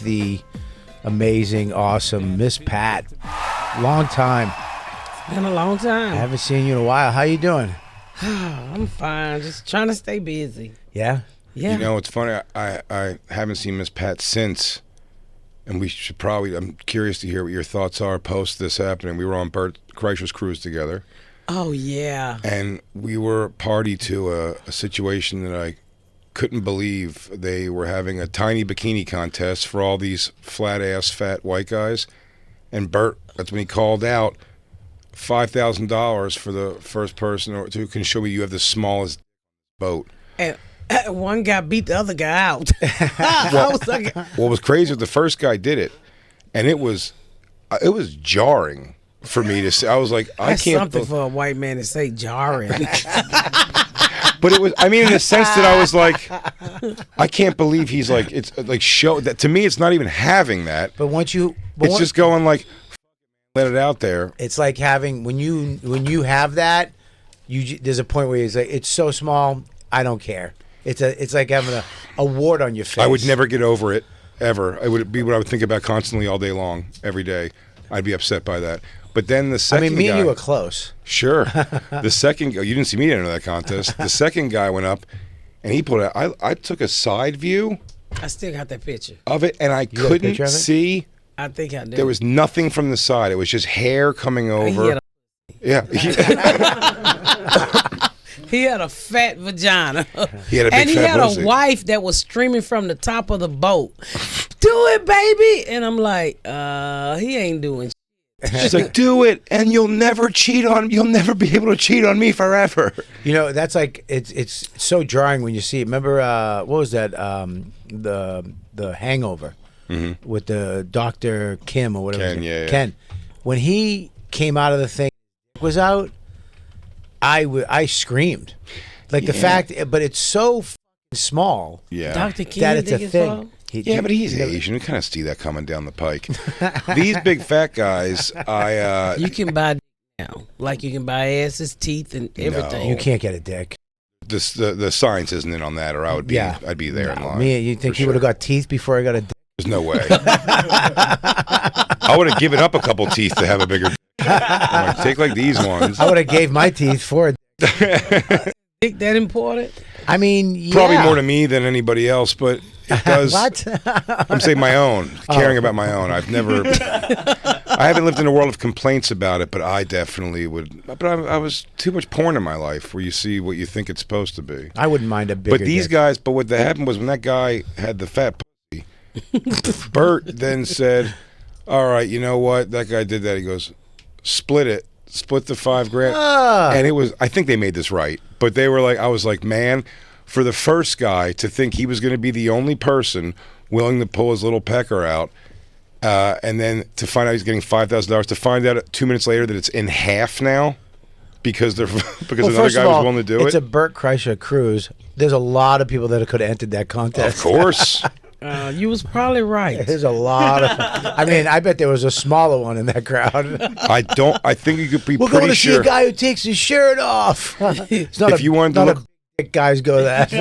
the amazing, awesome Miss Pat. Long time. It's been a long time. I haven't seen you in a while. How you doing? I'm fine. Just trying to stay busy. Yeah? Yeah. You know, it's funny. I haven't seen Miss Pat since, and we should probably. I'm curious to hear what your thoughts are post this happening. We were on Bert Kreischer's cruise together. Oh, yeah. And we were party to a situation that I couldn't believe. They were having a tiny bikini contest for all these flat-ass, fat white guys. And Bert, that's when he called out $5,000 for the first person who can show me you have the smallest boat. And one guy beat the other guy out. I was like, what was crazy was the first guy did it, and it was jarring for me to see. I was like, I that's can't. something for a white man to say, jarring. But it was. I mean, in the sense that I was like, I can't believe he's like. It's like show that to me. It's not even having that. But once you, It's just going like, let it out there. it's like having when you have that, there's a point where it's like it's so small, I don't care. It's like having a wart on your face. I would never get over it ever. It would be what I would think about constantly all day long, every day. I'd be upset by that. But then the second I mean, me guy, and you were close. Sure. The second, you didn't see me enter that contest. The second guy went up, and he pulled out. I took a side view I still got that picture. of it, and I got a couldn't picture of it? see. I think I did. There was nothing from the side. It was just hair coming He over. had Yeah. He had a fat vagina. He had a big and he fat had pussy. a wife that was streaming from the top of the boat. Do it, baby. And I'm like, he ain't doing shit. She's like, do it, and you'll never be able to cheat on me forever. You know, that's like it's so jarring when you see it. Remember what was that? The Hangover with the Dr. Kim or whatever. Ken, yeah. Ken. When he came out of the thing was out, I screamed. Like the fact, but it's so small Yeah. Dr. King, that it's a think it's thing. wrong? Yeah, but he's Asian. You kind of see that coming down the pike. These big fat guys, You can buy now. Like you can buy asses, teeth, and everything. You can't get a dick. the science isn't in on that, or I'd be there in line. Me, you think he would have got teeth before I got a dick? There's no way. I would have given up a couple teeth to have a bigger. I'm like, take like these ones. I would have gave my teeth for a dick. Think that important? I mean, yeah. Probably more to me than anybody else, but it does. What? I'm saying my own, caring about my own. I haven't lived in a world of complaints about it, but I definitely would. But I was too much porn in my life where you see what you think it's supposed to be. I wouldn't mind a bigger But these dick. guys, but what happened was when that guy had the fat pussy, Bert then said, all right, you know what? That guy did that. He goes, split it. Split the $5,000. And it was, I think they made this right. But they were like, I was like, man, for the first guy to think he was going to be the only person willing to pull his little pecker out, and then to find out he's getting $5,000, to find out 2 minutes later that it's in half now because another first guy of all, was willing to do it's it. a Bert Kreischer cruise. There's a lot of people that could have entered that contest. Of course. You was probably right. There's a lot of. I mean, I bet there was a smaller one in that crowd. I think you could be We're pretty going to see sure. a guy who takes his shirt off. It's not If you wanted to not look- big guys go that.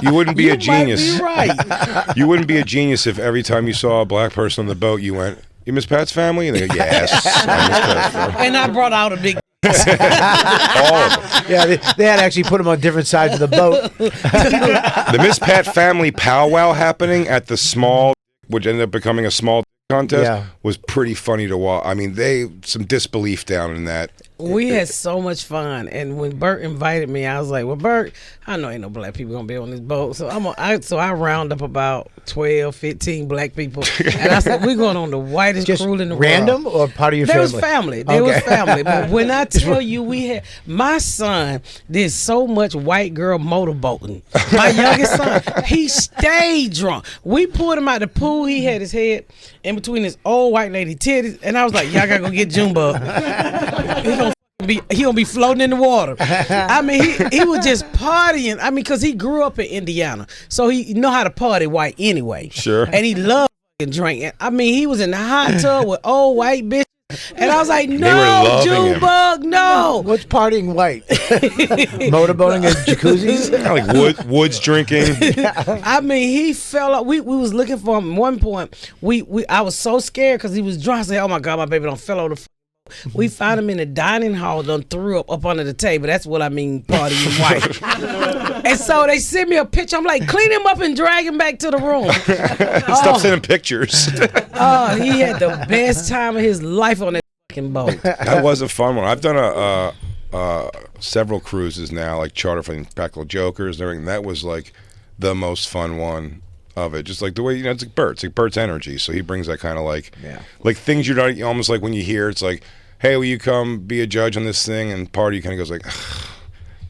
You wouldn't be You a genius. might be right. You wouldn't be a genius if every time you saw a black person on the boat, you went, "You Miss Pat's family?" And they go, "Yes, I Miss Pat's family." And I brought out a big. All of them. Yeah, they had to actually put them on different sides of the boat. The Miss Pat family powwow happening at the small, which ended up becoming a small contest, was pretty funny to watch. I mean, some disbelief down in that. We had so much fun, and when Bert invited me, I was like, "Well, Bert, I know ain't no black people gonna be on this boat, so I round up about 12, 15 black people, and I said we're going on the whitest Just cruise in the random world." or part of your There family? was family. There was Okay. family. But when I tell you, we had my son did so much white girl motorboating. My youngest son, he stayed drunk. We pulled him out the pool. He had his head in between his old white lady titties, and I was like, "Y'all gotta go get Junebug. He gonna be floating in the water." I mean, he was just partying. I mean, cause he grew up in Indiana, so he know how to party white anyway. Sure. And he loved fucking drink. I mean, he was in the hot tub with old white bitches. And I was like, were no, loving him. Junebug, no. What's partying white? Motorboating at jacuzzis? Like woods drinking. I mean, he fell out. We was looking for him. At one point, I was so scared because he was drunk. I said, "Oh my God, my baby don't fell over the." We found him in the dining hall, done threw up under the table. That's what I mean, partying white. And so they sent me a picture. I'm like, clean him up and drag him back to the room. Stop sending pictures. Oh, he had the best time of his life on that fucking boat. That was a fun one. I've done several cruises now, like charter for Practical Jokers and everything. That was like the most fun one of it. Just like the way, it's like Bert. It's like Bert's energy. So he brings that kind of like things you're not, almost like when you hear, it's like, hey, will you come be a judge on this thing? And party kind of goes like,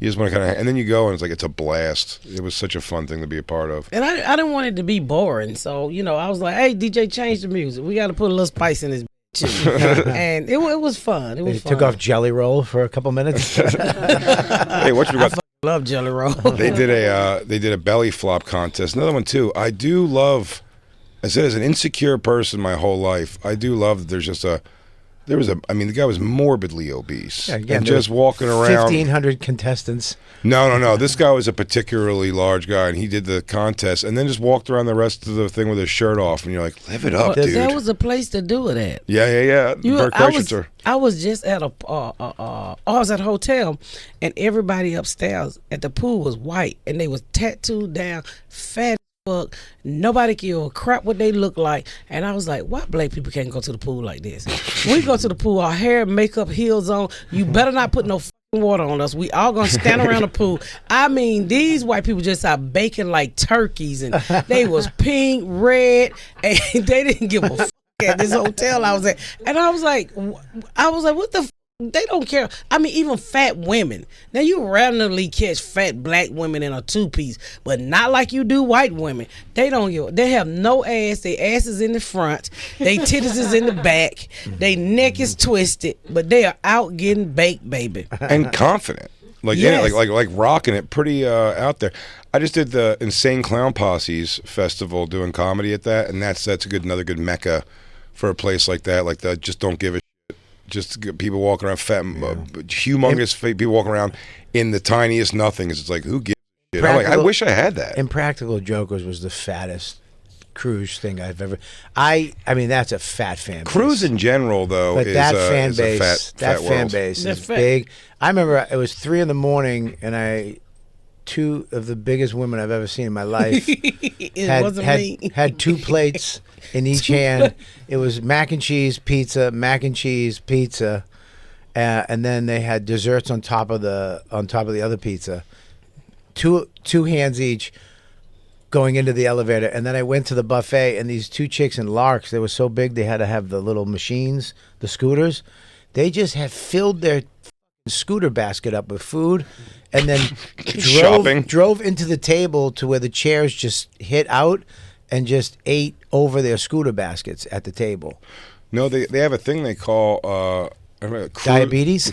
you just want to kind of, and then you go and it's like, it's a blast. It was such a fun thing to be a part of. And I didn't want it to be boring. So, I was like, hey, DJ, change the music. We got to put a little spice in this bitch. And it was fun. It was fun. Took off Jelly Roll for a couple minutes. Hey, what you got? I love Jelly Roll. They did a belly flop contest. Another one too. I do love, I said, as an insecure person my whole life, I do love that the guy was morbidly obese. Yeah, again, and just walking around. 1,500 contestants. No. This guy was a particularly large guy, and he did the contest, and then just walked around the rest of the thing with his shirt off, and you're like, live it up, dude. That was a place to do it at. Yeah. Bert Kreischer. I was just at I was at a hotel, and everybody upstairs at the pool was white, and they was tattooed down, fat as fuck. Nobody give a crap what they look like, and I was like, why black people can't go to the pool like this? We go to the pool, our hair, makeup, heels on. You better not put no water on us. We all gonna stand around the pool. I mean, these white people just are baking like turkeys, and they was pink, red, and they didn't give a fuck at this hotel I was at. And I was like, what the f-? They don't care. I mean, even fat women. Now, you randomly catch fat black women in a two-piece, but not like you do white women. They don't give. They have no ass. Their ass is in the front. They titties is in the back. They neck is twisted, but they are out getting baked, baby. And confident. Like, yes. yeah, like rocking it pretty out there. I just did the Insane Clown Posse's festival doing comedy at that, and that's another good mecca for a place like that. Like, just don't give a shit. Just people walking around humongous people walking around in the tiniest nothings. It's like, who gives a shit? I'm like, I wish I had that. Impractical Jokers was the fattest cruise thing I've ever. I mean, that's a fat fan base. Cruise in general, though, but is that fan is base, a fat fan world. base They're is fat. big. I remember it was 3 a.m, and two of the biggest women I've ever seen in my life had 2 plates in each hand. It was mac and cheese pizza, and then they had desserts on top of the other pizza. Two hands each going into the elevator, and then I went to the buffet, and these 2 chicks in Larks, they were so big they had to have the little machines, the scooters. They just had filled their scooter basket up with food, and then drove into the table to where the chairs just hit out and just ate over their scooter baskets at the table. No, they have a thing they call Diabetes?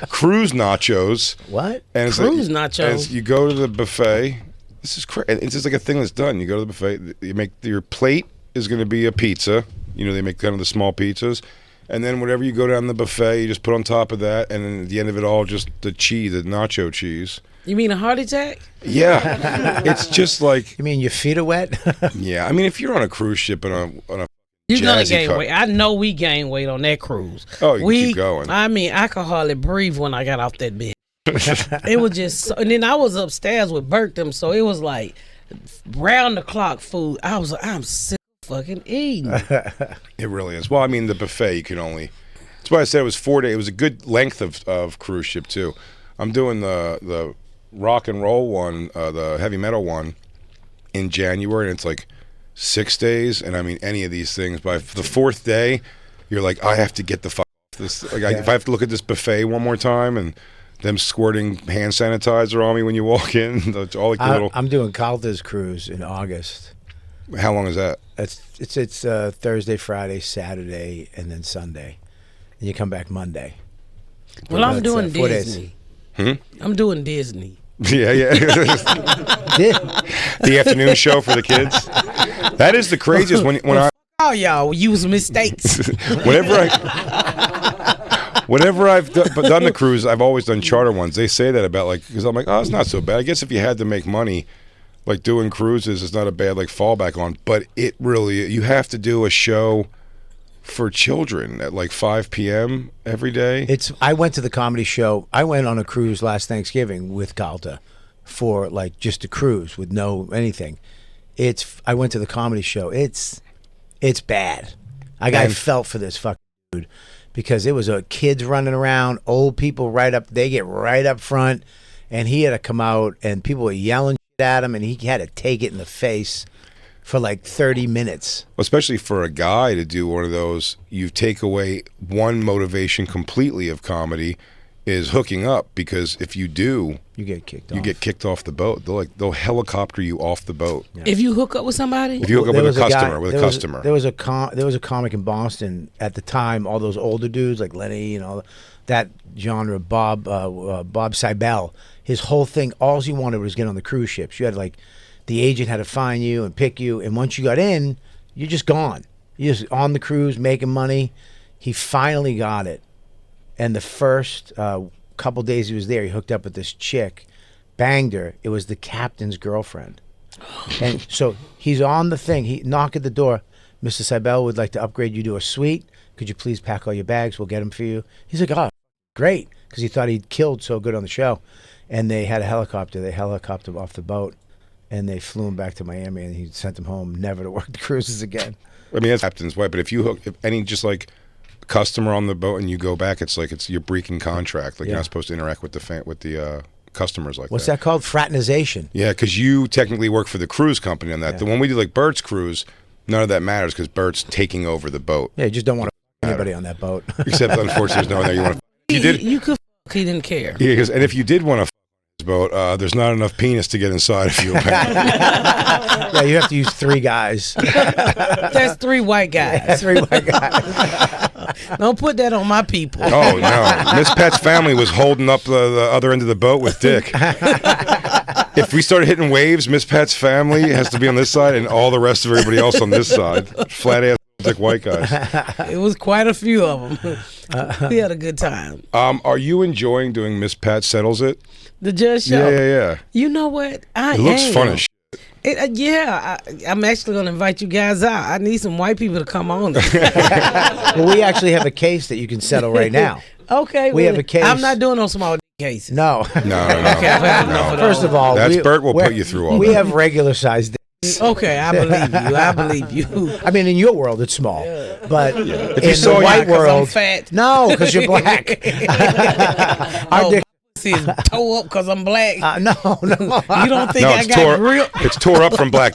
cruise nachos. What? And it's Cruise nachos? and you go to the buffet. This is crazy. It's just like a thing that's done. You go to the buffet. You make your plate is going to be a pizza. They make kind of the small pizzas. And then whatever you go down the buffet, you just put on top of that, and then at the end of it all, just the cheese, the nacho cheese. You mean a heart attack? Yeah, it's just like. You mean your feet are wet? Yeah, I mean, if you're on a cruise ship and on a You're gonna jazzy gain car- weight. I know we gained weight on that cruise. Oh, you keep going. I mean, I could hardly breathe when I got off that bed. It was just, and then I was upstairs with Bert them, so it was like round the clock food. I was like, I'm sick of fucking eating. It really is. Well, I mean, the buffet, you can only. That's why I said it was 4 days. It was a good length of cruise ship too. I'm doing the rock and roll one, the heavy metal one, in January, and it's like 6 days. And I mean, any of these things by the 4th day, you're like, I have to get the fuck off this. Like, if I have to look at this buffet one more time and them squirting hand sanitizer on me when you walk in, all like the little. I'm doing Calder's cruise in August. How long is that? It's Thursday, Friday, Saturday, and then Sunday, and you come back Monday. Well, I'm doing 4 days. Disney. I'm doing Disney. Yeah. The afternoon show for the kids. That is the craziest when I all y'all use mistakes. Whenever I've done the cruise, I've always done charter ones. They say that about because I'm like, oh, it's not so bad. I guess if you had to make money, like doing cruises is not a bad fallback on. But it really, you have to do a show for children at 5 p.m. every day. I went to the comedy show. I went on a cruise last Thanksgiving with Calta for just a cruise with no anything. I went to the comedy show. It's bad. I felt for this fucking dude. Because it was kids running around, old people they get right up front, and he had to come out, and people were yelling at him, and he had to take it in the face for 30 minutes. Especially for a guy to do one of those, you take away one motivation completely of comedy is hooking up, because if you do, you get kicked off. You get kicked off the boat. They'll helicopter you off the boat. Yeah. If you hook up with somebody? If you hook up with a customer. There was a comic in Boston at the time, all those older dudes like Lenny and all that genre, Bob Seibel. His whole thing, all he wanted was get on the cruise ships. You had the agent had to find you and pick you, and once you got in, you're just gone. You're just on the cruise making money. He finally got it. And the first couple days he was there, he hooked up with this chick, banged her. It was the captain's girlfriend. And so he's on the thing. He knocked at the door. Mr. Seibel would like to upgrade you to a suite. Could you please pack all your bags? We'll get them for you. He's like, oh, great, because he thought he'd killed so good on the show. And they had a helicopter. They helicoptered off the boat, and they flew him back to Miami, and he sent him home, never to work the cruises again. I mean, that's captain's wife. But if any customer on the boat and you go back, it's you're breaking contract. You're not supposed to interact with the customers like that. What's that called? Fraternization. Yeah, because you technically work for the cruise company on that. Yeah. The one we do Bert's cruise, none of that matters because Bert's taking over the boat. Yeah, you just don't want to anybody on that boat. Except unfortunately there's no one there you want to. You could he didn't care. Yeah, and if you did want to his boat, there's not enough penis to get inside if you were Yeah, you have to use 3 guys. That's 3 white guys. Yeah, 3 white guys. Don't put that on my people. Oh, no. Miss Pat's family was holding up the other end of the boat with dick. If we started hitting waves, Miss Pat's family has to be on this side and all the rest of everybody else on this side. Flat-ass dick white guys. It was quite a few of them. We had a good time. Are you enjoying doing Miss Pat Settles It? The judge show? Yeah. You know what? It looks fun as shit. I'm actually going to invite you guys out. I need some white people to come on. Well, we actually have a case that you can settle right now. Okay. We have a case. I'm not doing no small cases. No. No. Okay, No. First of all, Bert will put you through all We that. have regular sized. Okay, I believe you. I mean, in your world, it's small, but in saw the you- white 'Cause I'm world, fat. no, because you're black. Our dick. Is toe up because I'm black. No. You don't think I it's got grip? It's tore up from black.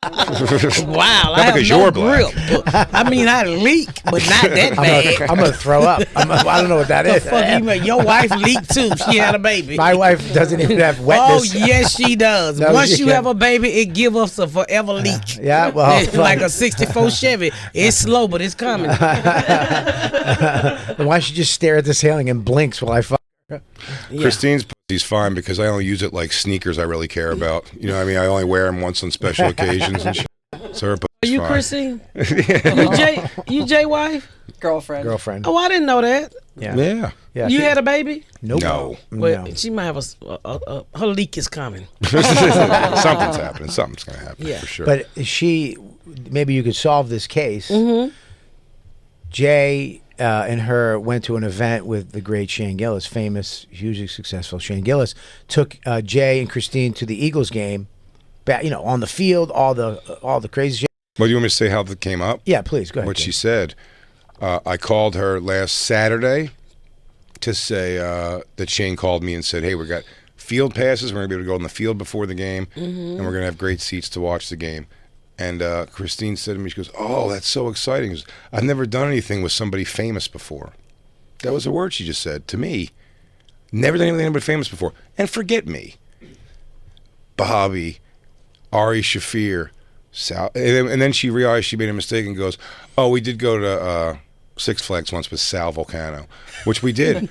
Wow, I have because no you're black. grip. I mean, I leak, but not that bad. I'm gonna throw up. I don't know what that The is. fuck you mean? Your wife leaked too. She had a baby. My wife doesn't even have Oh wetness. yes, she does. No, Once she you can't. have a baby, it give us a forever leak. Yeah, well, It's like a '64 Chevy. It's slow, but it's coming. Why don't you just stare at the ceiling and blinks while I fuck? Yeah. Christine's pussy's fine because I only use it like sneakers I really care about. You know what I mean? I only wear them once on special occasions and shit. So her Are pussy's you fine. Christine? You Jay wife? Girlfriend. Oh, I didn't know that. Yeah. Yeah. You had a baby? Nope. No. Well, No. she might have her leak is coming. Something's happening. Something's going to happen Yeah. for sure. But maybe you could solve this case. Mm-hmm. Jay and her went to an event with the great Shane Gillis, famous, hugely successful Shane Gillis, took Jay and Christine to the Eagles game, on the field, all the crazy shit. Well, do you want me to say how that came up? Yeah, please, go ahead. What Jay. she said. I called her last Saturday to say that Shane called me and said, hey, we got field passes. We're going to be able to go on the field before the game, and we're going to have great seats to watch the game. And Christine said to me, she goes, oh, that's so exciting. She goes, I've never done anything with somebody famous before. That was a word she just said to me. Never done anything with anybody famous before. And forget me. Bobby, Ari Shafir, Sal. And then she realized she made a mistake and goes, oh, we did go to Six Flags once with Sal Volcano, which we did.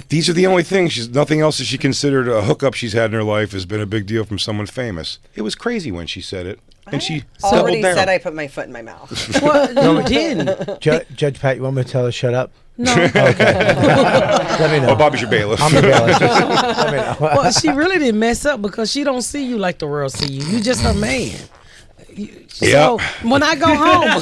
These are the only things. Nothing else that she considered a hookup she's had in her life has been a big deal from someone famous. It was crazy when she said it. and she already doubled down. said I put my foot in my mouth. Well, you didn't. Judge Pat, you want me to tell her shut up? No. Okay. Let me know. Oh, Bobby's your bailiff. I'm the bailiff. Just let me know. Well, she really didn't mess up because she don't see you like the world see you. You just her man. So when I go home,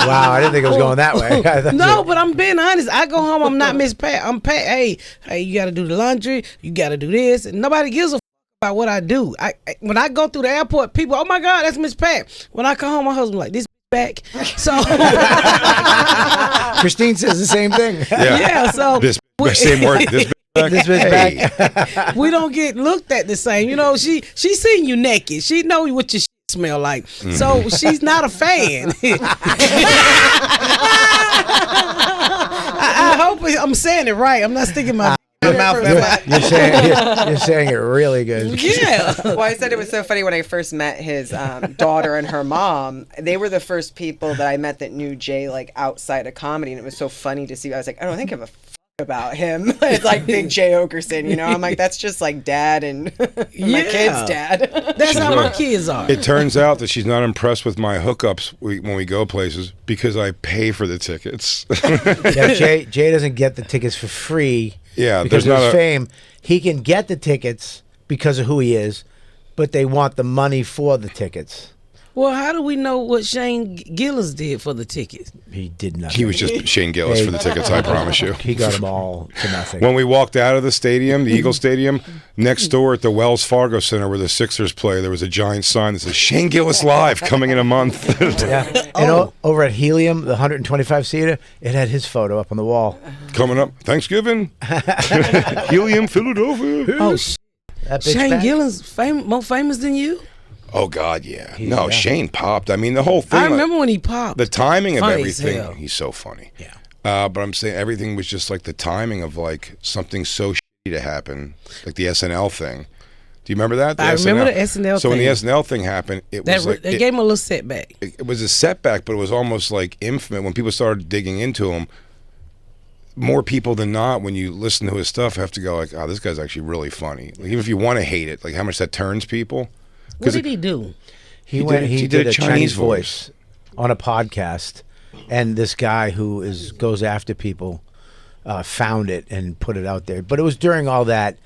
Wow, I didn't think it was going that way. I thought no, but I'm being honest. I go home, I'm not Miss Pat. I'm Pat. Hey, you got to do the laundry. You got to do this, and nobody gives a about what I do. When I go through the airport, people, oh my God, that's Miss Pat. When I come home, my husband like this back. So Christine says the same thing. yeah. So This same word. This This bitch back. we don't get looked at the same. You know, she seen you naked. She know what your shit smell like. So she's not a fan. I hope I'm saying it right. I'm not sticking my mouth in my You're saying it really good. yeah. Well, I said it was so funny when I first met his daughter and her mom. They were the first people that I met that knew Jay like outside of comedy, and it was so funny to see. I was like, I don't think I have a about him. It's like big Jay Okerson, you know. I'm like, that's just like dad and my kid's dad. That's how my kids are. It turns out that she's not impressed with my hookups when we go places because I pay for the tickets. Yeah, Jay doesn't get the tickets for free. Yeah, because there's of not his a- fame. He can get the tickets because of who he is, but they want the money for the tickets. Well, how do we know what Shane Gillis did for the tickets? He did nothing. He was just Shane Gillis for the tickets, I promise you. He got them all to nothing. When we walked out of the stadium, the Eagle Stadium, next door at the Wells Fargo Center where the Sixers play, there was a giant sign that says Shane Gillis Live coming in a month. Yeah. And over at Helium, the 125-seater, it had his photo up on the wall. Coming up, Thanksgiving, Helium, Philadelphia. Oh, That bitch Shane back. Gillis more famous than you? Oh, God, yeah. Yeah. Shane popped. I mean, the whole thing. I remember when he popped. The timing of Funny as hell. everything, he's so funny. Yeah. But I'm saying everything was just like the timing of like something so shitty to happen, like the SNL thing. Do you remember that? I remember the SNL So when the thing. SNL thing happened, it was like they gave him a little setback. it was a setback, but it was almost like infinite when people started digging into him. More people than not, when you listen to his stuff, have to go like, "Oh, this guy's actually really funny." Like, even if you want to hate it, like how much that turns people. What did he do? He did a Chinese voice. voice on a podcast, and this guy who goes after people found it and put it out there. But it was during all that,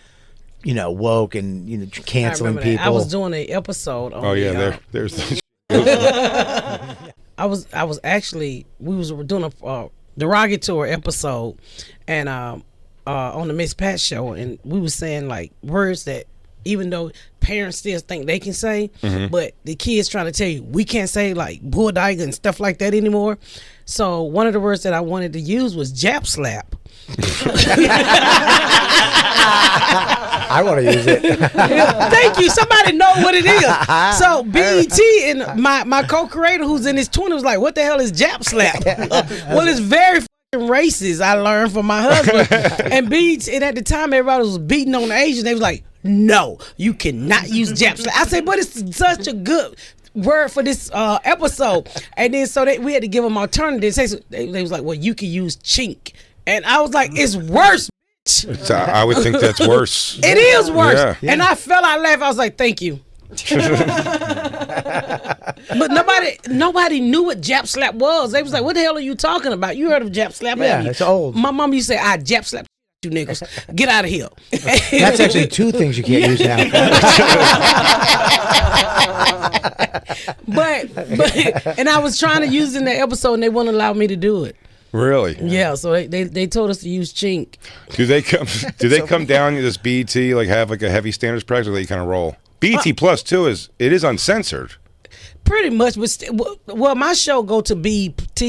woke and canceling I remember that. people. I was doing an episode on Oh yeah, there's. I was actually we was doing a derogatory episode and on the Miss Pat show, and we was saying like words that even though parents still think they can say, but the kids trying to tell you we can't say, like bull dagger and stuff like that anymore. So one of the words that I wanted to use was jap slap. I want to use it. Thank you. Somebody know what it is. So BET and my co-creator who's in his 20s was like, what the hell is jap slap? Well, it's very fucking racist, I learned from my husband. And BET, and at the time everybody was beating on the Asians. They was like, no, you cannot use jap slap. I said, but it's such a good word for this episode. And then so we had to give them alternatives. They was like, well, you can use chink. And I was like, it's worse. So I would think that's worse. It is worse. Yeah. And I fell out laughing. I was like, thank you. But nobody knew what jap slap was. They was like, what the hell are you talking about? You heard of jap slap? Yeah, haven't you? it's old. My mom used to say, I jap slap you niggas. Get out of here. That's actually two things you can't use now. but and I was trying to use it in the episode and they wouldn't allow me to do it. Really? Yeah, so they told us to use chink. Do they come down to this BET like have like a heavy standards practice, or they kind of roll? BET Plus too is uncensored. Pretty much, but well, my show go to BET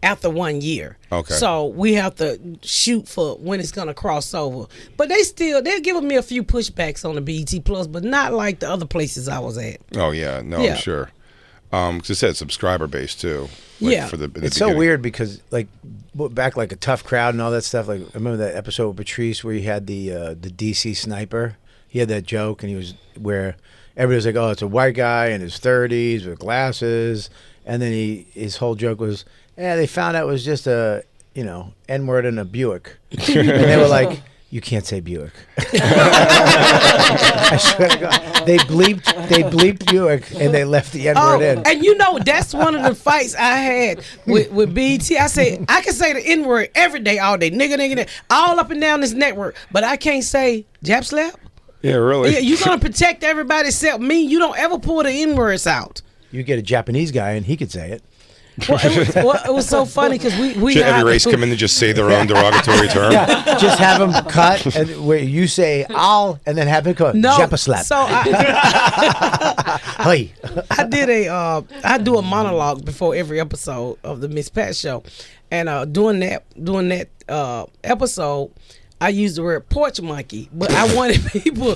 after 1 year. Okay. So we have to shoot for when it's gonna cross over. But they're giving me a few pushbacks on the BET Plus, but not like the other places I was at. Oh yeah, no, Yeah. I'm sure. 'Cause it said subscriber base too. Like, Yeah. For the It's so weird because like back like a tough crowd and all that stuff. Like I remember that episode with Patrice where he had the DC sniper. He had that joke and he was where everybody was like, "Oh, it's a white guy in his 30s with glasses," and then his whole joke was, "Yeah, they found out it was just a N-word in a Buick," and they were like, You can't say Buick. I swear to God. They bleeped Buick and they left the N-word in. And you know, that's one of the fights I had with BET. I said, I can say the N-word every day, all day. Nigga, nigga, nigga, all up and down this network. But I can't say Jap slap. Yeah, really. Yeah, you're going to protect everybody except me. You don't ever pull the N-words out. You get a Japanese guy and he could say it. Well, it was so funny because we Should every race come in and just say their own derogatory term? Yeah, just have them cut and where you say "I'll" and then have him cut. No, Japa slap. So Hey. I do a monologue before every episode of the Miss Pat Show, and during that episode, I used the word porch monkey, but I wanted people.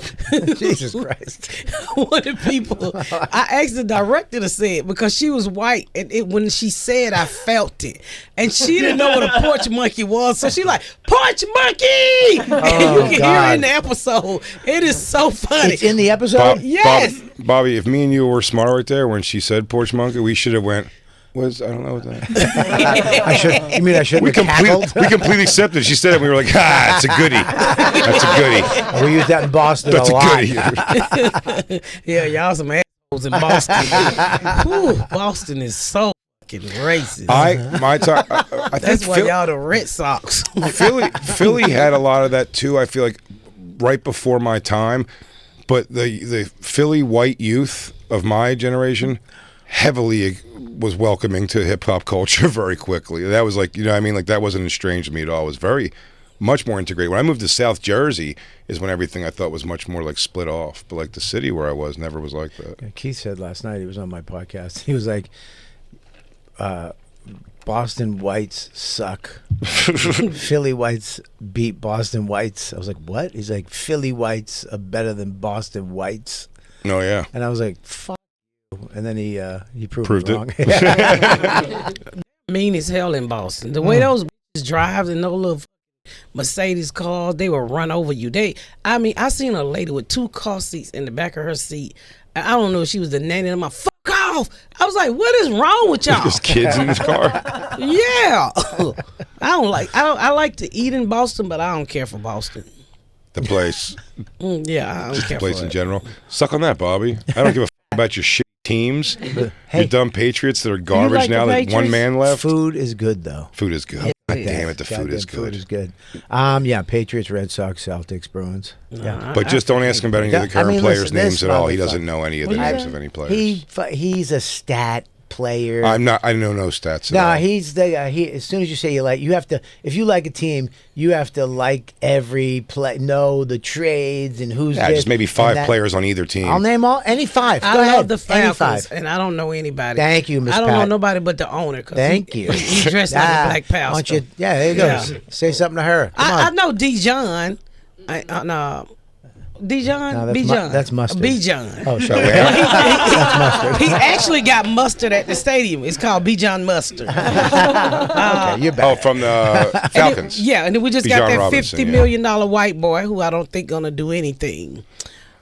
Jesus Christ! I wanted people. I asked the director to say it because she was white, and when she said, I felt it, and she didn't know what a porch monkey was, so she like porch monkey, and you can hear it in the episode. It is so funny. It's in the episode. Yes, Bobby. If me and you were smart right there when she said porch monkey, we should have went. I don't know what that. I should. We completely accepted. She said it. We were like, it's a goodie. That's a goodie. We use that in Boston That's a lot. goodie. yeah, y'all some assholes in Boston. Whew, Boston is so fucking racist. I think That's why y'all the Red Sox. Philly had a lot of that too. I feel like right before my time, but the Philly white youth of my generation heavily was welcoming to hip hop culture very quickly. That was like, you know what I mean? Like that wasn't strange to me at all. It was very much more integrated. When I moved to South Jersey is when everything I thought was much more like split off. But like the city where I was never was like that. Keith said last night, he was on my podcast, he was like, Boston whites suck. Philly whites beat Boston whites. I was like, what? He's like, Philly whites are better than Boston whites. No, yeah. And I was like, fuck. And then he proved me wrong. Mean as hell in Boston. The way those bitches drive in those little Mercedes cars, they will run over you. I seen a lady with 2 car seats in the back of her seat. I don't know if she was the nanny of my fuck off. I was like, what is wrong with y'all? There's kids in this car. Yeah. I like to eat in Boston, but I don't care for Boston. The place. Yeah, I don't Just care the place for in it. general. Suck on that, Bobby. I don't give a about your shit teams. Hey, your dumb Patriots that are garbage like the now that one Patriots? man left. food is good though. Food is good. God damn it, the food is good. Food is good. Yeah, Patriots, Red Sox, Celtics, Bruins. Yeah. But just don't ask him about any of the current players' listen, names this at all. He motherfucker. doesn't know any of the names of any players. He's a stat player. I know no stats at No, all. he's the he. As soon as you say you like, you have to. If you like a team, you have to like every play, know the trades and who's. Yeah, this just maybe and 5 that. players on either team. I'll name any 5. I Go ahead. love the Any Falcons, 5. and I don't know anybody. Thank you, Miss I don't know Pat. nobody but the owner. Thank you. He dressed like a Black Panther. Why don't you? Yeah, there you go. Yeah. Say something to her. Come I on. know Dijon. No, Dijon. No, that's Bijan. that's mustard. Bijan. Oh, sure. That's mustard. He actually got mustard at the stadium. It's called Bijan mustard. Okay, you're back. Oh, from the Falcons. And then we just Bijan got that Robinson, $50 million white boy who I don't think gonna do anything.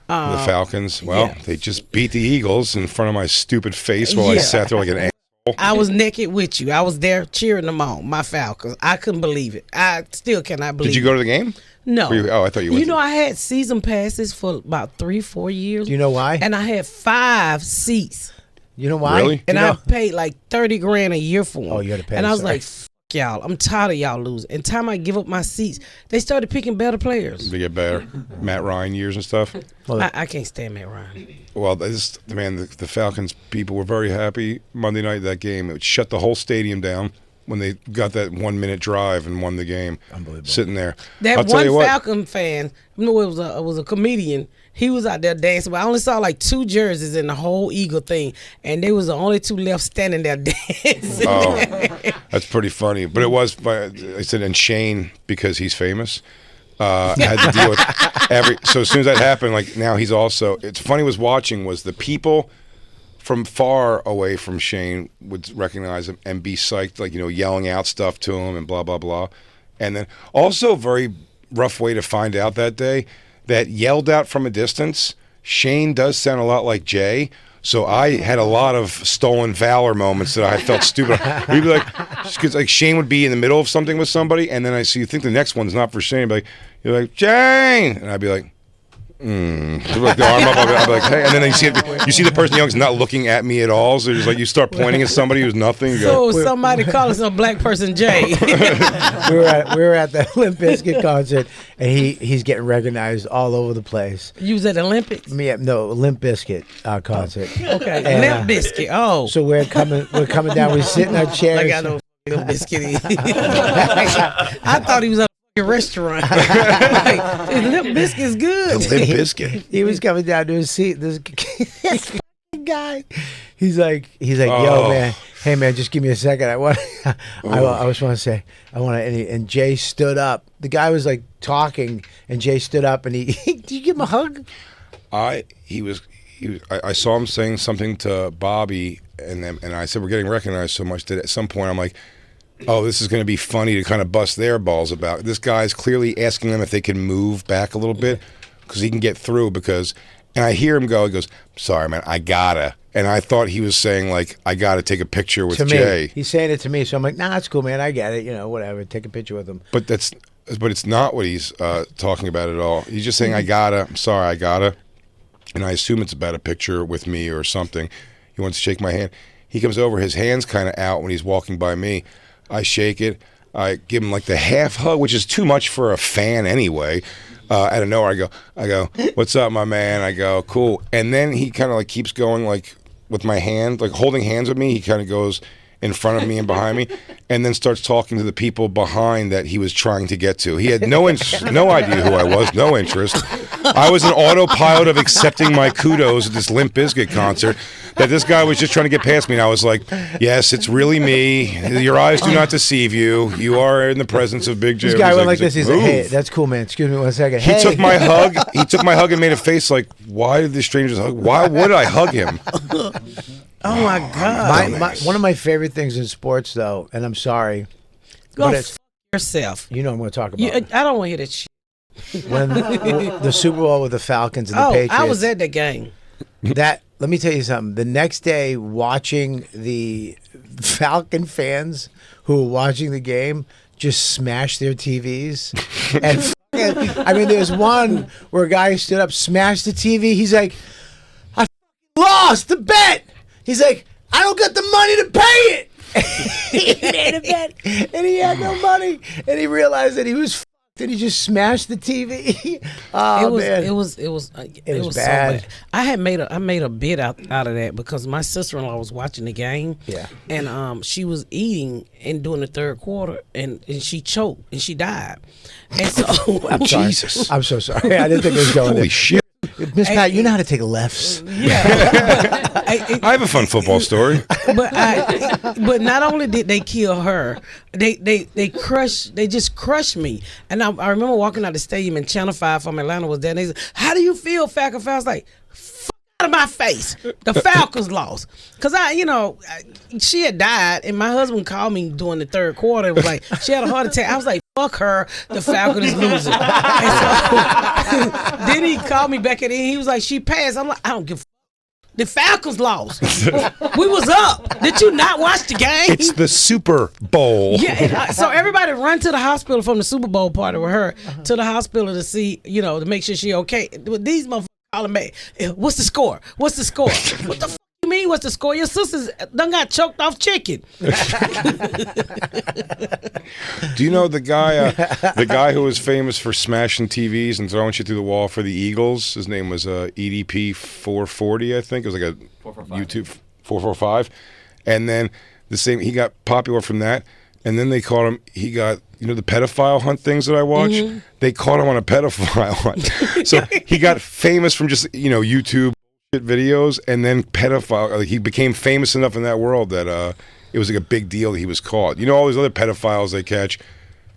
The Falcons. Well, they just beat the Eagles in front of my stupid face while I Yeah. sat there like an asshole. I was naked with you. I was there cheering them on, my Falcons. I couldn't believe it. I still cannot believe it. Did you go to the game? No. I thought you went. You know, I had season passes for about 3-4 years. Do you know why? And I had 5 seats. You know why? Really? And You know- I paid like $30,000 a year for them. Oh, you had to pay, And I was sorry. like, "F y'all. I'm tired of y'all losing." And time I give up my seats, they started picking better players. They get better. Matt Ryan years and stuff. I can't stand Matt Ryan. Well, the Falcons people were very happy Monday night that game. It shut the whole stadium down when they got that 1-minute drive and won the game. Unbelievable. Sitting there. That I'll tell one you what, Falcon fan, it was a comedian. He was out there dancing, but I only saw like 2 jerseys in the whole Eagle thing, and they was the only 2 left standing there dancing. Oh, that's pretty funny. But it was, I said, and Shane, because he's famous, had to deal with so as soon as that happened, like now he's also, it's funny was the people from far away from Shane would recognize him and be psyched, like, yelling out stuff to him and blah, blah, blah. And then also very rough way to find out that day that yelled out from a distance, Shane does sound a lot like Jay. So I had a lot of stolen valor moments that I felt stupid. We'd be like, because like Shane would be in the middle of something with somebody, and then I see, you think the next one's not for Shane. Like, you're like, Jane, and I'd be like, like the arm up, I'll be like, hey, and then you see the person young's not looking at me at all, so just like you start pointing at somebody who's nothing. You So somebody calling some black person Jay. we were at the Limp Bizkit concert, and he's getting recognized all over the place. You was at the Olympics? No, Limp Bizkit concert. Okay, And, Limp Bizkit. Oh, So we're coming down. We sit in our chairs. like I know Limp Bizkit is. I thought he was at a restaurant. Like, Limp Bizkit's good. Limp Bizkit. He was coming down to his seat. This guy, he's like, yo, man, hey man, just give me a second. I just want to say, and Jay stood up. The guy was like talking, and Jay stood up, and he did you give him a hug? I saw him saying something to Bobby, and I said, we're getting recognized so much that at some point I'm like, oh, this is going to be funny to kind of bust their balls about. This guy's clearly asking them if they can move back a little bit because he can get through and I hear him go, he goes, sorry, man, I gotta. And I thought he was saying, like, I gotta take a picture with Jay. He's saying it to me, so I'm like, nah, it's cool, man, I get it, whatever, take a picture with him. But it's not what he's talking about at all. He's just saying, I gotta, I'm sorry, I gotta. And I assume it's about a picture with me or something. He wants to shake my hand. He comes over, his hand's kind of out when he's walking by me. I shake it. I give him like the half hug, which is too much for a fan anyway. Out of nowhere, I go, what's up, my man? I go, cool. And then he kind of like keeps going like with my hand, like holding hands with me. He kind of goes in front of me and behind me, and then starts talking to the people behind that he was trying to get to. He had no idea who I was, no interest. I was an autopilot of accepting my kudos at this Limp Bizkit concert, that this guy was just trying to get past me, and I was like, yes, it's really me. Your eyes do not deceive you. You are in the presence of Big J. This guy went like this. He's like, hey, that's cool, man. Excuse me 1 second. He took my hug. He took my hug and made a face like, why did this stranger hug? Why would I hug him? Oh my God! One of my favorite things in sports, though, and I'm sorry, Go f yourself. I'm going to talk about. I don't want to hear that shit. When the Super Bowl with the Falcons and the Patriots. I was at the game. Let me tell you something. The next day, watching the Falcon fans who were watching the game just smash their TVs, and there's one where a guy stood up, smashed the TV. He's like, I lost the bet. He's like, I don't got the money to pay it. He made a bet, and he had no money, and he realized that he was fucked, and he just smashed the TV. Oh, man. It was bad. So bad. I made a bit out of that because my sister-in-law was watching the game. Yeah. And she was eating and doing the third quarter, and she choked and she died. And so Jesus, I'm so sorry. I didn't think it was going there. Holy shit. Miss Pat, you know how to take lefts. Yeah. I have a fun football story. But not only did they kill her, they just crushed me. And I remember walking out the stadium and Channel 5 from Atlanta was there, and they said, how do you feel, Falcons? I was like, out of my face. The Falcons lost. Because she had died, and my husband called me during the third quarter and was like, she had a heart attack. I was like, fuck her, the Falcons is losing. And so then he called me back, and he was like, she passed. I'm like, I don't give a fuck. The Falcons lost. We was up. Did you not watch the game? It's the Super Bowl. Yeah. So everybody run to the hospital from the Super Bowl party with her to the hospital to see, to make sure she okay. These motherfuckers calling me, what's the score? What's the score? What the fuck you mean, what's the score? Your sisters done got choked off chicken. Do you know the guy who was famous for smashing TVs and throwing shit through the wall for the Eagles? His name was EDP 440, I think. It was like a 445. YouTube 445. And then he got popular from that. And then they caught him, he got, the pedophile hunt things that I watch? Mm-hmm. They caught him on a pedophile hunt. So he got famous from just, YouTube videos, and then pedophile. Like, he became famous enough in that world that it was like a big deal that he was caught. All these other pedophiles they catch,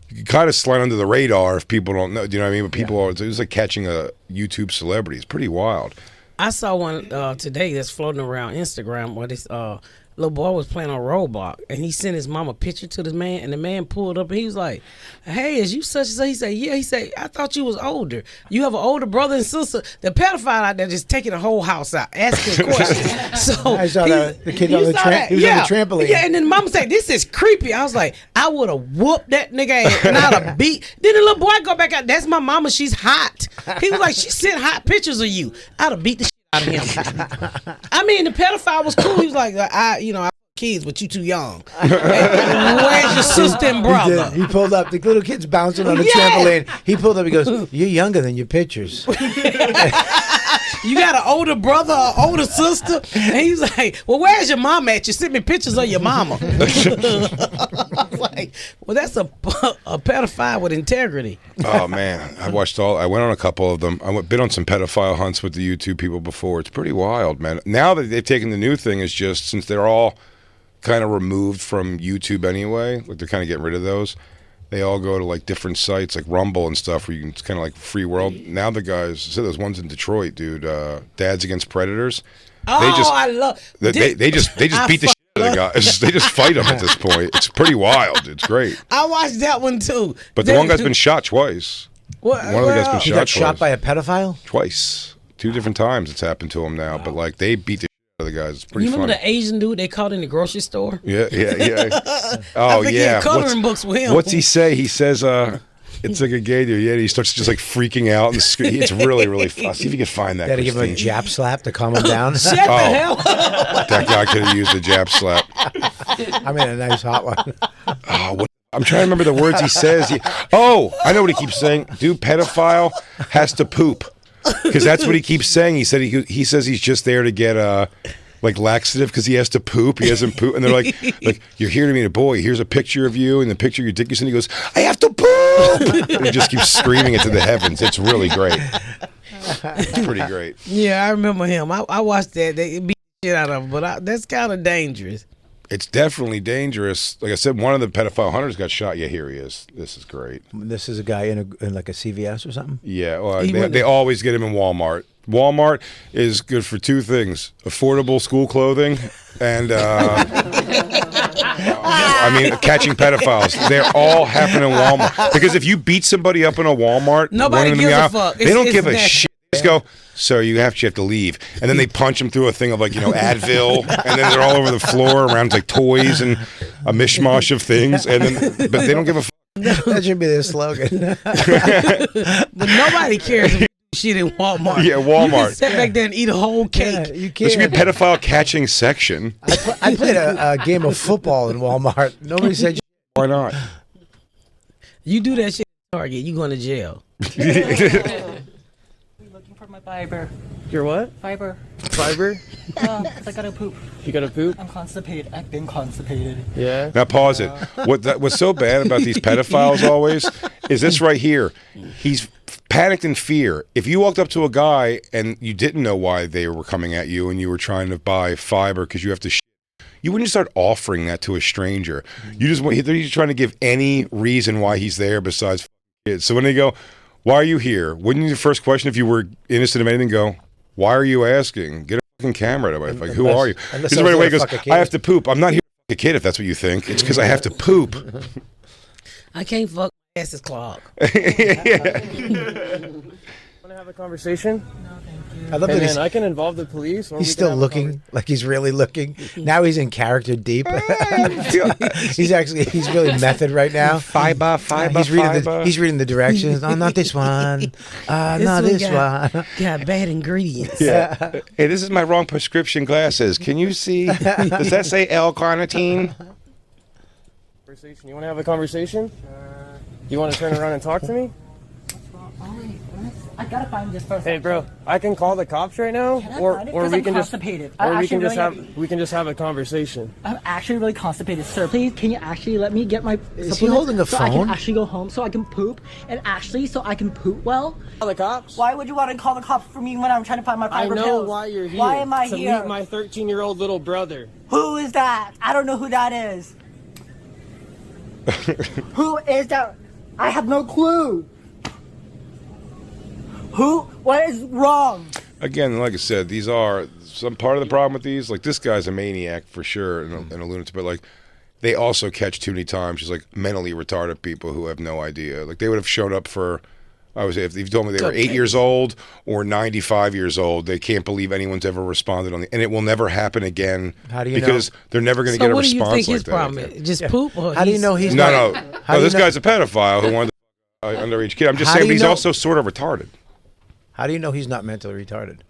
you can kind of slide under the radar if people don't know. Do you know what I mean? But people are, it was like catching a YouTube celebrity. It's pretty wild. I saw one today that's floating around Instagram where this little boy was playing on Roblox, and he sent his mom a picture to the man, and the man pulled up, and he was like, "Hey, is you such and such?" He said, "Yeah." He said, "I thought you was older. You have an older brother and sister." The pedophile out there just taking the whole house out, asking questions. So I saw the kid you on the saw that? he was on the trampoline. Yeah, and then mama said, "This is creepy." I was like, I would have whooped that nigga ass, and I'd have beat. Then the little boy go back out. That's my mama. She's hot. He was like, she sent hot pictures of you. I'd have beat the shit out of him. I mean, the pedophile was cool. He was like, I kids, but you too young. Where's your sister and brother? He pulled up. The little kid's bouncing on the trampoline. He pulled up. He goes, "You're younger than your pictures." You got an older brother or older sister? And he's like, "Well, where's your mom at? You sent me pictures of your mama." I was like, well, that's a pedophile with integrity. Oh man, I went on a couple of them. Been on some pedophile hunts with the YouTube people before. It's pretty wild, man. Now that they've taken the new thing is just, since they're all kind of removed from YouTube anyway, like they're kind of getting rid of those. They all go to like different sites like Rumble and stuff where you can kind of like free world. Now the guys, so there's ones in Detroit, dude. Dads Against Predators. I love. They just beat the shit out of the guys. They just fight them at this point. It's pretty wild. It's great. I watched that one too. But the one guy's been shot twice. One of the guys been He got shot by a pedophile? Twice. 2 different times it's happened to him now. But like they beat the shit out of the guys. It's pretty You remember funny. the Asian dude they caught in the grocery store? Yeah. I Oh think he yeah. had coloring books with him. What's he say? He says, it's like a gay dude. Yeah, he starts just like freaking out and it's really, really fun. I'll see if you can find that. Got to give him a Christine. jab slap to calm him down. Shut the hell up. That guy could have used a jab slap. I mean, a nice hot one. I'm trying to remember the words he says. I know what he keeps saying. Dude, pedophile has to poop, because that's what he keeps saying. He said he says he's just there to get like laxative because he has to poop. He hasn't pooped, and they're like you're here to meet a boy. Here's a picture of you, and the picture of your dick you send. He goes, "I have to poop." And he just keeps screaming it to the heavens. It's really great. It's pretty great. Yeah, I remember him. I watched that. They beat the shit out of him, but that's kind of dangerous. It's definitely dangerous. Like I said, one of the pedophile hunters got shot. Yeah, here he is. This is great. This is a guy in like a CVS or something? Yeah, well, they always get him in Walmart. Walmart is good for 2 things: affordable school clothing and catching pedophiles. They're all happening in Walmart. Because if you beat somebody up in a Walmart, nobody gives a fuck. They don't give a shit. Just go, "So you have to leave," and then they punch them through a thing of like Advil, and then they're all over the floor around like toys and a mishmash of things, but they don't give a fuck. That should be their slogan. But nobody cares if shit in Walmart. Yeah, Walmart. You can sit back there and eat a whole cake. Yeah, you There should can't. be a pedophile catching section. I played a game of football in Walmart. Nobody said. Why not? You do that shit at Target, you going to jail. Looking for my fiber. Your what? Fiber. Fiber? 'Cause I gotta poop. You gotta poop? I'm constipated. I've been constipated. Yeah. Now pause it. What's so bad about these pedophiles always is this right here. He's panicked in fear. If you walked up to a guy and you didn't know why they were coming at you and you were trying to buy fiber because you have to shit, you wouldn't start offering that to a stranger. They're just trying to give any reason why he's there besides kids. So when they go, "Why are you here?" Wouldn't your first question, if you were innocent of anything, go, "Why are you asking? Get a fucking camera." Like, who are you? Because right away he goes, "I have to poop." I'm not here to fuck a kid if that's what you think. It's because I have to poop. I can't fuck my ass is clogged. Want to have a conversation? I love Hey that man, I can involve the police. Or he's we can still have a looking like he's really looking. Now he's in character deep. He's really method right now. Fiber. He's reading the directions. Oh, not this one. Not this one. Got bad ingredients. Yeah. Hey, this is my wrong prescription glasses. Can you see? Does that say L-carnitine? conversation. You want to have a conversation? You want to turn around and talk to me? I gotta find this first. Hey, bro, I can call the cops right now, or we can just we can just have a conversation. I'm actually really constipated, sir. Please, can you actually let me get my Is he holding a so I phone? can actually go home, so I can poop, and actually so I can poop well. Call the cops? Why would you want to call the cops for me when I'm trying to find my I fiber know pills? why you're here. Why am I to here? meet my 13-year-old little brother. Who is that? I don't know who that is. Who is that? I have no clue. Who? What is wrong? again, like I said, these are some part of the problem with these. Like, this guy's a maniac for sure and a lunatic, but like, they also catch too many times just like mentally retarded people who have no idea. Like, they would have shown up for, I would say, if you told me they were 8 years old or 95 years old, they can't believe anyone's ever responded on and it will never happen again. How do you because know? they're never going to get a response what do you think his like problem that. is? Just poop? Or How do you know he's No. This know? guy's a pedophile who wanted an underage kid. I'm just How saying, do you he's know? also sort of retarded. How do you know he's not mentally retarded?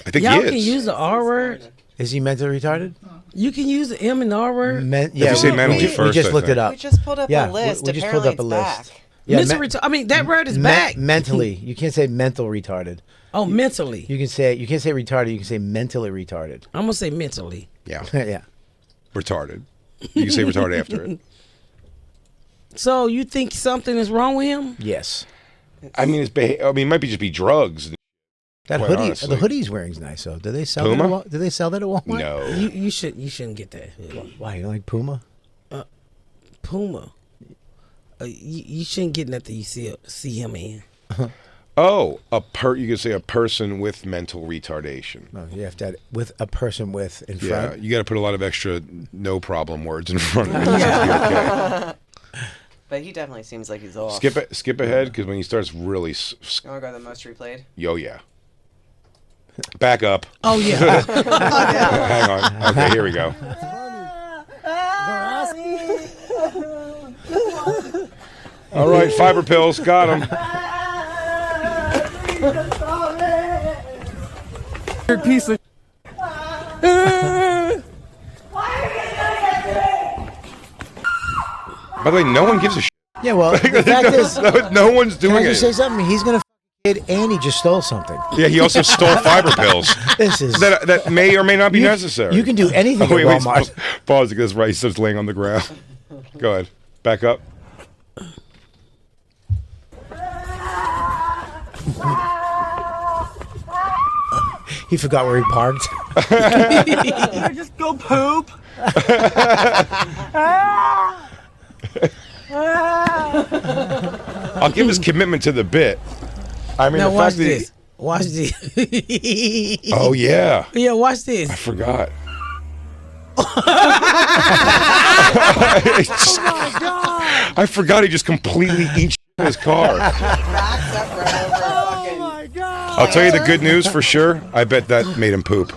I think Y'all he is. can use the R word. Is he mentally retarded? You can use the M and R word. Yeah, you say mentally we first, just I looked think. it up. We just pulled up Yeah, a list. we just Apparently pulled up a it's list. back. Yeah, I mean, that word is back. Mentally, you can't say mental retarded. Oh, mentally. You can't say retarded. You can say mentally retarded. I'm gonna say mentally. Yeah, Yeah. retarded. You can say retarded after it. So you think something is wrong with him? Yes. I mean, it might just be drugs. That Quite hoodie, honestly. the hoodie he's wearing is nice. So, do they sell Puma? that? Do they sell that at Walmart? No. You shouldn't get that. Why, you don't like Puma? Puma. You shouldn't get nothing you see him in. Oh, you could say a person with mental retardation. No, you have to add with a person with in Yeah, front. you got to put a lot of extra no problem words in front of it. Okay. But he definitely seems like he's off. Skip ahead because when he starts really, You want to go to the most replayed? yeah. Back up. Oh yeah. Hang on. Okay, here we go. All right, fiber pills, got him. Piece of. By the way, no one gives a shit. Yeah, well, the fact is, No one's can I doing just it. say something? He's gonna kid, and he just stole something. Yeah, he also stole fiber pills. This is That may or may not be necessary. You can do anything Wait, at Walmart. pause because right, he starts laying on the ground. Go ahead. Back up. He forgot where he parked. I just go poop. I'll give his commitment to the bit. I mean, Now the watch fact that this. Watch this. oh yeah, Yeah, watch this. I forgot. I forgot he just completely eats in his car. Backs up right over fucking. I'll tell you the good news for sure. I bet that made him poop.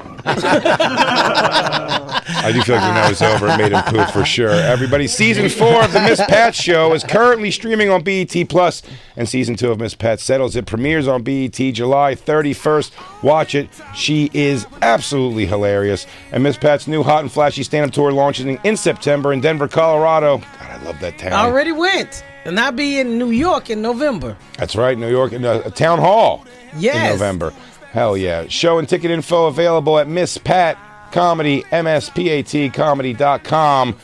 I do feel like when that was over, it made him poop for sure. Everybody, season 4 of the Miss Pat Show is currently streaming on BET Plus, and season 2 of Miss Pat Settles. It premieres on BET July 31st. Watch it. She is absolutely hilarious. And Miss Pat's new hot and flashy stand-up tour launches in September in Denver, Colorado. God, I love that town. I already went, and I'll be in New York in November. That's right, New York, in a town hall Yes. in November. Hell yeah. Show and ticket info available at Miss Pat Comedy, MSPATcomedy.com.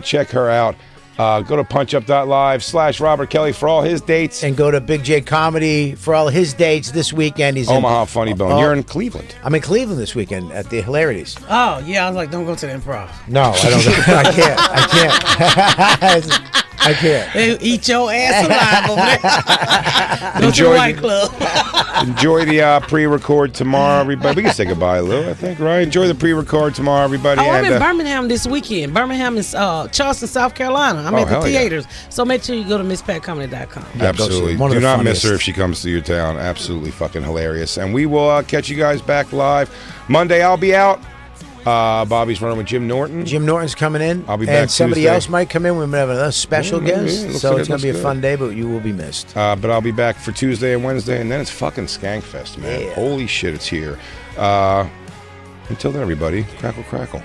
Check her out. Go to punchup.live/Robert Kelly for all his dates. And go to Big J Comedy for all his dates this weekend. He's Omaha Funny Bone. Oh. You're in Cleveland. I'm in Cleveland this weekend at the Hilarities. Oh yeah, I was like, don't go to the Improv. No, I don't. I can't. I can't. They eat your ass alive over there. Go to Enjoy the White Club. Enjoy the pre-record tomorrow, everybody. We can say goodbye, Lou, I think, right? Enjoy the pre-record tomorrow, everybody. Oh, I'm and, in Birmingham this weekend. Birmingham is Charleston, South Carolina. I'm at the hell yeah. theaters. So make sure you go to MissPatComedy.com. Absolutely. One of Do the not miss funniest. her if she comes to your town. Absolutely fucking hilarious. And we will catch you guys back live Monday. I'll be out. Bobby's running with Jim Norton. Jim Norton's coming in. I'll be and back somebody Tuesday. else might come in. We might have another special guest. looks So like it's it going to be a looks fun day, but you will be missed. But I'll be back for Tuesday and Wednesday, and then it's fucking Skankfest, man. Yeah. Holy shit, it's here. Until then, everybody, crackle, crackle.